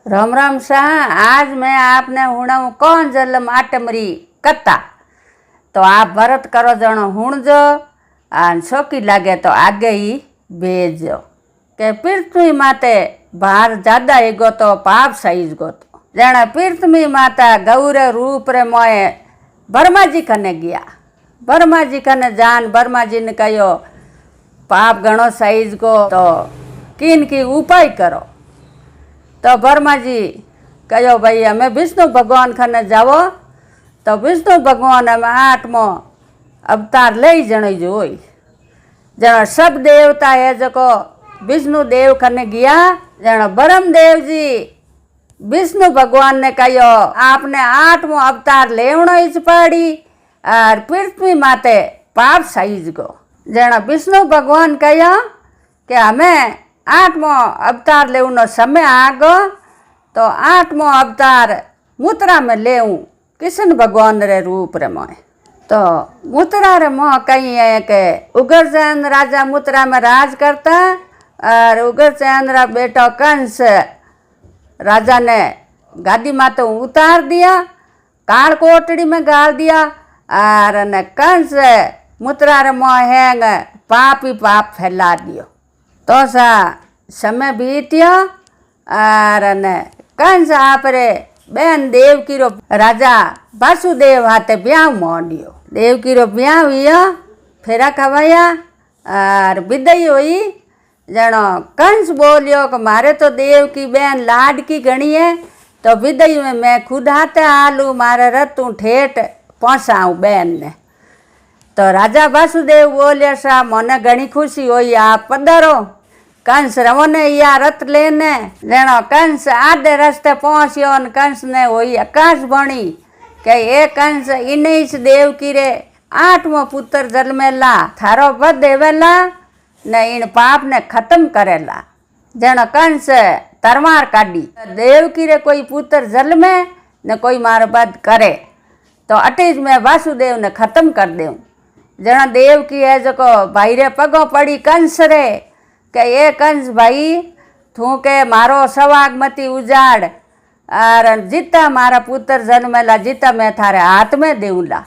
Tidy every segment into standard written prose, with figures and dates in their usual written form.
राम राम शाह। आज मैं आपने हुणव कौन जलम आटमरी कथा। तो आप भरत करो जणो हुणजो आन शोकी लागे तो आगे ही भेजो के पृथ्वी माते भार ज्यादा एगो तो पाप सहीज गो तो जण पृथ्वी माता गौर रूप रे मोए ब्रह्मा जी कने गया। ब्रह्मा जी कने जान ब्रह्मा जी ने कहो पाप घणो सहीज गो तो किन की उपाय करो। तो ब्रह्मा जी कहो भाई हमें विष्णु भगवान खने जावो। तो विष्णु भगवान हमें 8मो अवतार ले जण जो जण सब देवता है जो विष्णु देव खने गया। जण ब्रह्मदेव जी विष्णु भगवान ने कहो आपने 8मो अवतार लेवणो ज पड़ी और पृथ्वी माते पाप सहीज गो। जण विष्णु भगवान कहो कि हमें 8मो अवतार लेवनो समय आ गो। तो 8मो अवतार मुद्रा में लेऊँ कृष्ण भगवान रे रूप रे मोए। तो मुद्रा रे मोह कही है कि उग्रसेन राजा मुद्रा में राज करता और उग्रसेन रा बेटो कंस राजा ने गादी माते उतार दिया, काल कोटड़ी में गाल दिया और ने कंस मुद्रा रे मोह हैंग पाप ही पाप फैला दियो। तो सा समय बीत्यो और ने कंस आप रे बेन देवकी रो राजा वासुदेव हाथे ब्याह मोंडियो। देवकी रो ब्याह हुआ फेरा खवाया और विदाई हुई। जनो कंस बोलियो कि मारे तो देवकी बेन लाडकी घणी है तो विदाई में मैं खुद हाथे आलू मारे रतू ठेठ पहुँचाऊँ बेन ने। तो राजा वासुदेव बोलिया सा मने घणी खुशी हुई आप पधारो। कंस रवने या रथ लेने जनो कंस आधे रस्ते पहुँचियो। कंस ने वही आकाश बणी के ये कंस इनेश देव की रे 8मो पुत्र जन्मेला थारो वध देवेला ने इन पाप ने खत्म करेला। जनो कंस तरवार काढ़ी देव की रे कोई पुत्र जन्मे ने कोई मारो वध करे तो अटीज में वासुदेव ने खत्म कर देऊँ। जनो देव की है जो भाई रे पगो पड़ी कंस रे के ये कंस भाई तू के मारो सवागमती उजाड़ और जीता मारा पुत्र जन्मेला जीता मैं थारे हाथ में देऊला।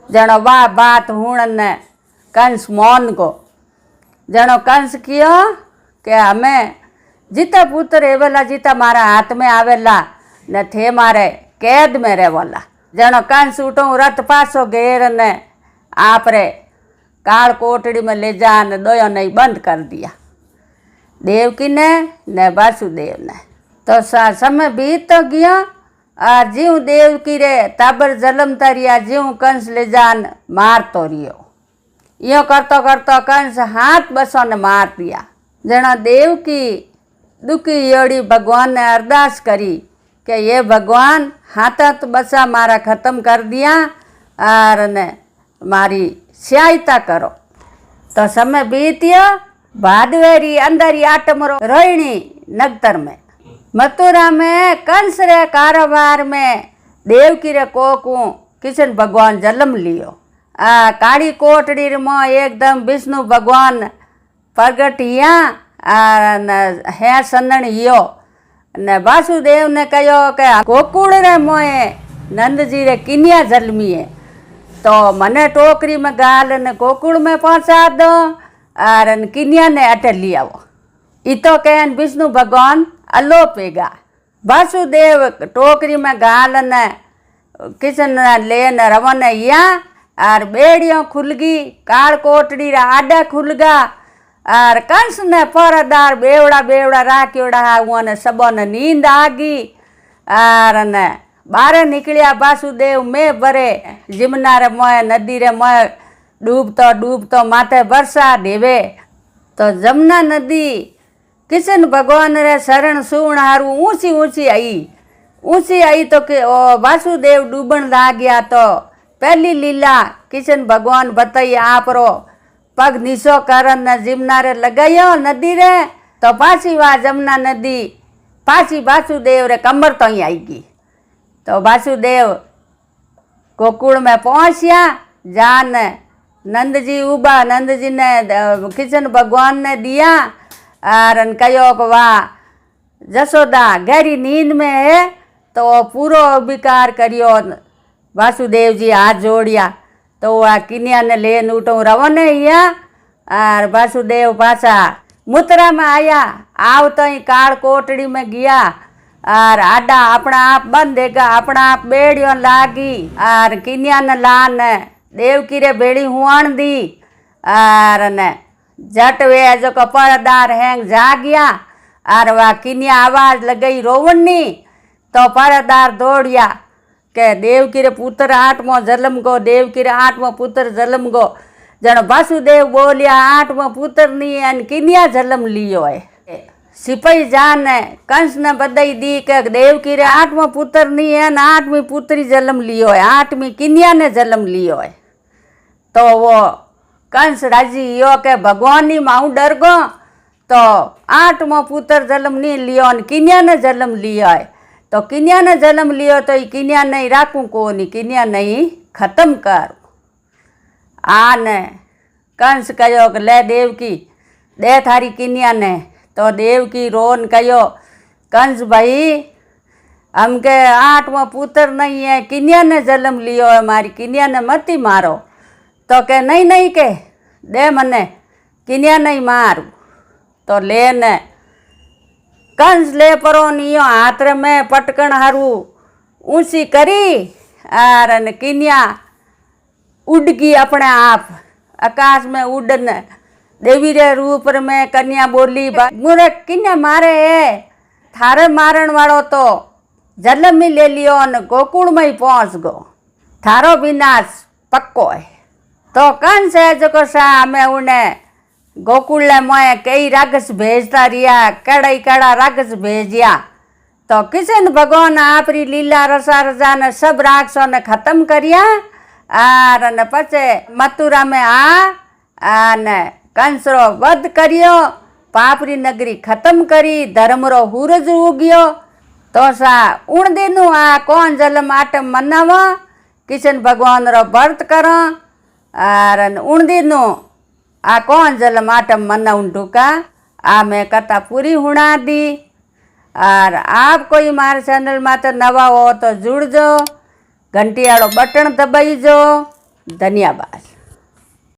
जनो वाह बात हुण ने कंस मौन को जनो कंस कियो के हमें जीता पुत्र एवेला जीता मारा हाथ में आवेला ने थे मारे कैद में रहेवाला। जनो कंस उठो रथ पासो घेर ने आप रे काल कोटड़ी में ले जा ने दोयो नहीं बंद कर दिया देवकी ने वासुदेव ने। तो समय बीत तो गया और जीव देवकी रे ताबर जलम तरिया जीव कंस ले जान मार तो रियो। यो करतो करतो कंस हाथ बसो ने मार दिया। जना देवकी दुखी योड़ी भगवान ने अरदास करी कि ये भगवान हाथ बसा मारा खत्म कर दिया और ने मारी सहायता करो। तो समय बीतियो भादवेरी अंदर आटमरो रोहिणी नगर में मथुरा में कंस रे कारोबार में देवकी रे कोकू कृष्ण भगवान जन्म लियो। काली कोटड़ी में एकदम विष्णु भगवान प्रगट हिया और है सन्दन हियो ने वासुदेव ने कहो कि गोकुल रे मोए नंद जी रे किनिया जन्मी है तो मने टोकरी में गाल ने गोकुल में पहुंचा दो और किनिया ने अटे लियाओ। इतो कहन विष्णु भगवान अलोपेगा। वासुदेव टोकरी में गाल ने कृष्ण लेन रवन या और बेड़ियों खुल गई काल कोटड़ी रा आडा खुल गा और कंस ने परदार बेवड़ा बेवड़ा राख्योड़ा उन्हें सबो ने नींद आ गई और ने बारे निकलिया वासुदेव में भरे जिमना रे मोए नदी रे मोए डूबतो माथे बरसा देवे। तो जमुना नदी कृष्ण भगवान रे शरण सुण हारू ऊंची आई तो के वासुदेव डूबन लाग गया। तो पहली लीला कृष्ण भगवान बताई आप रो पग नीचो करन ने जिमना रे लगायो नदी रे तो पाछी वा जमुना नदी पाछी वासुदेव रे कमर तो ही आएगी। तो वासुदेव गोकुल में पहुंचिया जान नंद जी उबा नंद जी ने कृष्ण भगवान ने दिया और कहो कि वाह जसोदा गहरी नींद में है तो पूरो विकार करियो। वासुदेव जी हाथ जोड़िया तो आ किनिया ने लेन उठो रवने हिया और वासुदेव पाछा मुतरा में आया। आव तो काल कोटड़ी में गया और आडा अपना आप बंद देगा अपना आप बेड़ियों लागी और किनिया ने लान देवकी रे बेड़ी हुआण दी और ने जट वे जो परदार हैंग जागिया और वह किनिया आवाज लगई रोवनी तो परदार दौड़िया के देवकी रे पुत्र आठमो जन्म गो देवकी रे आठमो पुत्र जन्म गो। जन वासुदेव बोलिया आठमो पुत्र नहीं अन किनिया जन्म लियो है। सिपाही जान कंस ने बधाई दी के देवकी रे आठमो पुत्र नहीं है न आठवीं पुत्री जन्म लियो है आठवीं किनिया ने जन्म लियो है। तो वो कंस राजी यो के भगवान ही माऊ डर गो तो आठमो पुत्र जन्म नहीं लियो न किनिया ने जन्म लियो है। तो किनिया ने जन्म लियो तो किनिया नहीं राखूं को नहीं किनिया नहीं खत्म कर आने। कंस कहो कि ले देवकी दे थारी किनिया ने। तो देवकी रोन कहो कंस भाई हमके आठवां पुत्र नहीं है किनिया ने जन्म लियो है मारी किनिया ने मती मारो। तो के नहीं नहीं के दे मने किनिया नहीं मारू। तो ले ने कंस ले परो नियो हाथ में पटकन हारू ऊंची करी और किनिया उड़ गई अपने आप आकाश में उड़न। देवी रे रूप में कन्या बोली मुरे किन्या मारे है थारे मारण वालो तो जन्म ही ले लियो न गोकुल में ही पहुंच गो थारो विनाश पक्को है। तो कंस है जो सा हमें उन्हें गोकुल में कई राक्षस भेजता रिया कड़ा राक्षस भेजिया। तो किशन भगवान आपरी लीला रसा रजा ने सब राक्षसों ने खत्म करिया और न पचे मथुरा में आ न कंस रो वध करियो पापरी नगरी खत्म करी धर्म रो सूरज उगियो। तो सा उन दिनू आ कौन जन्म आटम मनावा किशन भगवान रो व्रत करो और उन दिनू आ कौन जन्म आटम मनाउं टूका आ मैं कथा पूरी हुणा दी। और आप कोई मारे चैनल में तो नवा हो तो जुड़ जो घंटी वालों बटन दबाई जो। धन्यवाद।